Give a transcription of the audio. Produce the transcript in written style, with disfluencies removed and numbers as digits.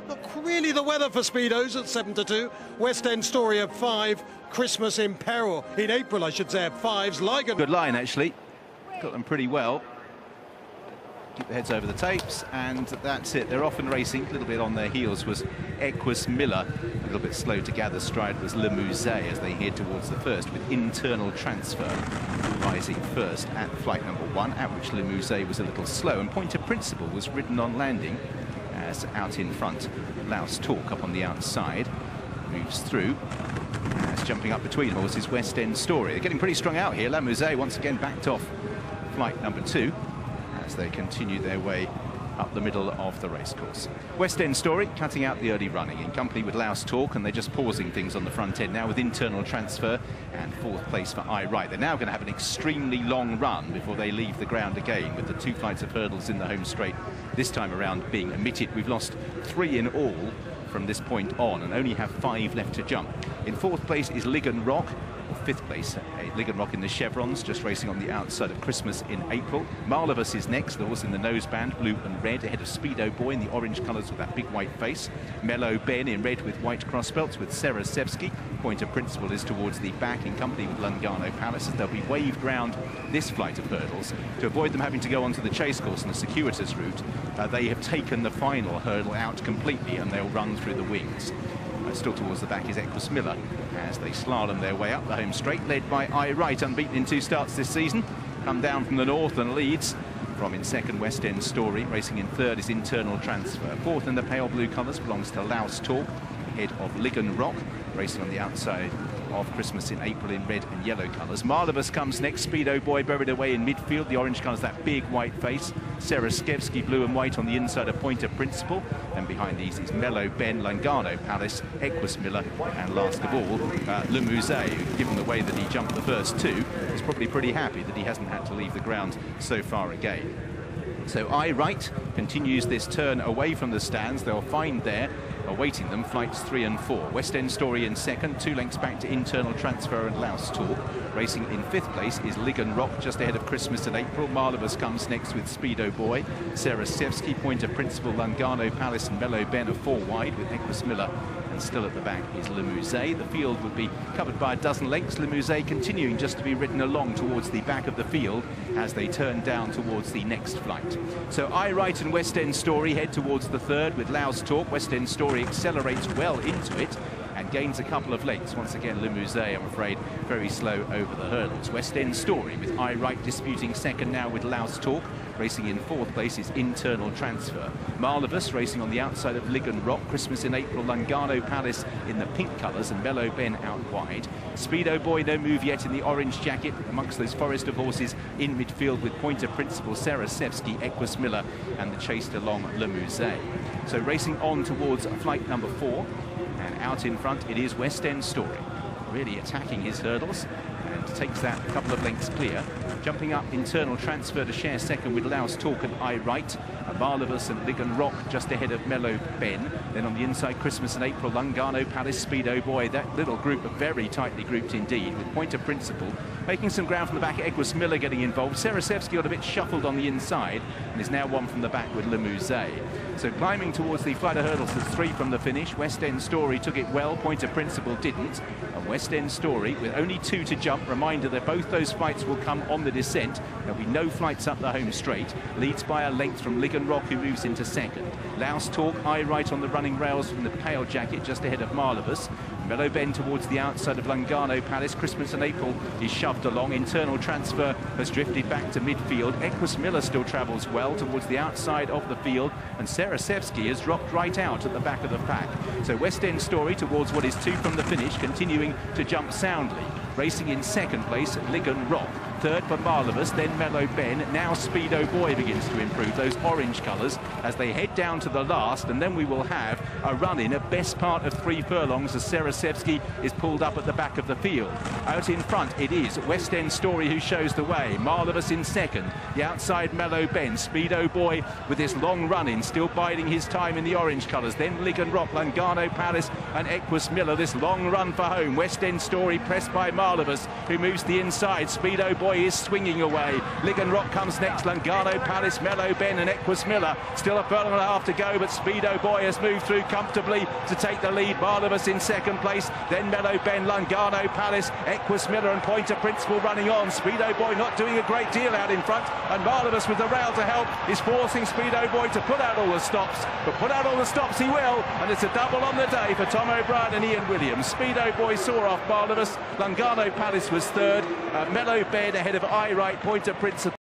Look, really the weather for Speedos at 7-2. West End Story at 5. Christmas in Peril, in April I should say, at 5's. Ligon. Good line actually, got them pretty well. Keep the heads over the tapes, and that's it. They're off and racing. A little bit on their heels was Equus Miller. A little bit slow to gather stride was Le Musée as they head towards the first, with Internal Transfer rising first at flight number 1, at which Le Musée was a little slow, and Point of Principle was ridden on landing as out in front. Laos Talk up on the outside moves through. As jumping up between horses, West End Story. They're getting pretty strung out here. Le Musée once again backed off flight number 2 as they continue their way up the middle of the racecourse. West End Story cutting out the early running in company with Laos Talk, and they're just pausing things on the front end now with Internal Transfer and 4th place for I Right. They're now going to have an extremely long run before they leave the ground again, with the 2 flights of hurdles in the home straight this time around being omitted. We've lost 3 in all from this point on and only have 5 left to jump. In 4th place is Ligon Rock. 5th place, Ligon Rock in the chevrons, just racing on the outside of Christmas in April. Marvelous is next, the horse in the noseband, blue and red, ahead of Speedo Boy in the orange colours with that big white face. Mellow Ben in red with white crossbelts with Serasevsky. Point of Principle is towards the back in company with Lungano Palace, as they'll be waved round this flight of hurdles to avoid them having to go onto the chase course on a circuitous route. They have taken the final hurdle out completely and they'll run through the wings. Still towards the back is Equus Miller as they slalom their way up the home straight, led by I Right, unbeaten in 2 starts this season. Come down from the north and leads from in 2nd West End Story. Racing in 3rd is Internal Transfer. 4th in the pale blue colours belongs to Laos Talk, ahead of Ligon Rock, racing on the outside of Christmas in April in red and yellow colours. Marvelous comes next, Speedo Boy buried away in midfield. The orange colours, that big white face. Serasevsky blue and white on the inside of Point of Principle. And behind these is Mellow Ben, Lungano Palace, Equus Miller, and last of all, Le Musée, who, given the way that he jumped the first 2, is probably pretty happy that he hasn't had to leave the ground so far again. So I Right continues this turn away from the stands. They'll find there, awaiting them, flights 3 and 4. West End Story in 2nd, 2 lengths back to Internal Transfer and Laos Talk. Racing in 5th place is Ligon Rock, just ahead of Christmas in April. Marvelous comes next with Speedo Boy. Serasevsky, Point of Principle, Lungano Palace and Mellow Ben are 4 wide with Equus Miller. And still at the back is Le Musée. The field would be covered by a dozen lengths. Le Musée continuing just to be ridden along towards the back of the field as they turn down towards the next flight. So I Right and West End Story head towards the 3rd with Laos Talk. West End Story accelerates well into it and gains a couple of lengths. Once again, Le Musée, I'm afraid, very slow over the hurdles. West End Story with I Right disputing 2nd now with Laos Talk. Racing in 4th place is Internal Transfer. Marvelous racing on the outside of Ligon Rock. Christmas in April, Lungano Palace in the pink colours and Mellow Ben out wide. Speedo Boy, no move yet in the orange jacket amongst those forest of horses in midfield with Point of Principle, Serasevsky, Equus Miller and the chased along Le Musée. So racing on towards flight number 4, and out in front it is West End Story, really attacking his hurdles and takes that a couple of lengths clear. Jumping up, Internal Transfer to share 2nd with Laos Talk and I Right. Marvelous and Ligon Rock just ahead of Mellow Ben. Then on the inside, Christmas in April, Lungano Palace, Speedo Boy. That little group are very tightly grouped indeed, with Point of Principle making some ground from the back. Equus Miller getting involved. Serasevsky got a bit shuffled on the inside and is now 1 from the back with Le Musée. So climbing towards the flight of hurdles, there's 3 from the finish. West End Story took it well, Point of Principle didn't. And West End Story, with only 2 to jump, reminder that both those flights will come on the descent. There'll be no flights up the home straight. Leads by a length from Ligon Rock, who moves into 2nd. Laos Talk, I Right on the running rails from the pale jacket, just ahead of Marvelous. Mellow Ben towards the outside of Lungano Palace. Christmas in April is shoved along. Internal Transfer has drifted back to midfield. Equus Miller still travels well towards the outside of the field, and Serasevsky has dropped right out at the back of the pack. So West End Story towards what is 2 from the finish, continuing to jump soundly. Racing in 2nd place, Ligon Rock. 3rd for Marvelous, then Mellow Ben. Now Speedo Boy begins to improve those orange colours as they head down to the last, and then we will have a run-in at best part of 3 furlongs as Serasevsky is pulled up at the back of the field. Out in front it is West End Story who shows the way. Marvelous in 2nd. The outside Mellow Ben. Speedo Boy with this long run-in, still biding his time in the orange colours. Then Ligon Rock, Lungano Palace and Equus Miller. This long run for home. West End Story pressed by Marvelous, who moves the inside. Speedo Boy Boy is swinging away. Ligon Rock comes next. Lungano Palace, Mellow Ben and Equus Miller. Still a furlong and a half to go, but Speedo Boy has moved through comfortably to take the lead. Barnabas in second place, then Mellow Ben, Lungano Palace, Equus Miller and Pointer Principle running on. Speedo Boy not doing a great deal out in front, and Barnabas with the rail to help is forcing Speedo Boy to put out all the stops, but put out all the stops he will, and it's a double on the day for Tom O'Brien and Ian Williams. Speedo Boy saw off Barnabas, Lungano Palace was third, Mellow Ben ahead of I Right, Pointer Principle.